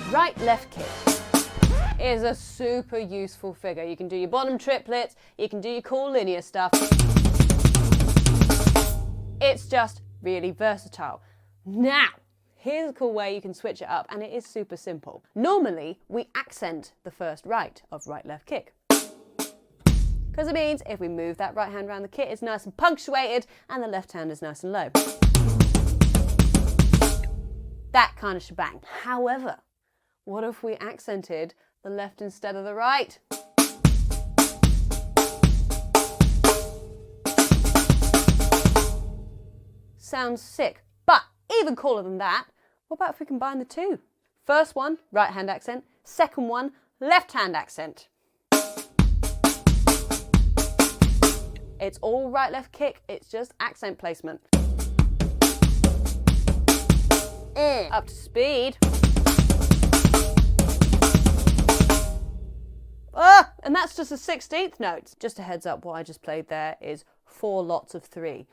Right, left kick is a super useful figure. You can do your bottom triplets, you can do your cool linear stuff. It's just really versatile. Now, here's a cool way you can switch it up, and it is super simple. Normally, we accent the first right of right, left kick. Because it means if we move that right hand around the kit, it's nice and punctuated, and the left hand is nice and low. That kind of shebang. However, what if we accented the left instead of the right? Sounds sick, but even cooler than that, what about if we combine the two? First one, right hand accent. Second one, left hand accent. It's all right, left kick, it's just accent placement. Up to speed. And that's just a 16th note. Just a heads up, what I just played there is 4 lots of 3.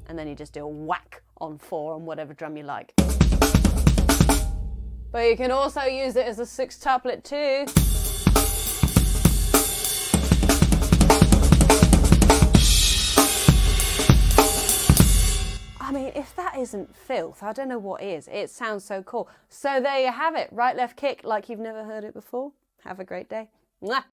And then you just do a whack on 4 on whatever drum you like. But you can also use it as a 6-tuplet too. I mean, if that isn't filth, I don't know what is. It sounds so cool. So there you have it. Right, left kick like you've never heard it before. Have a great day. Mwah.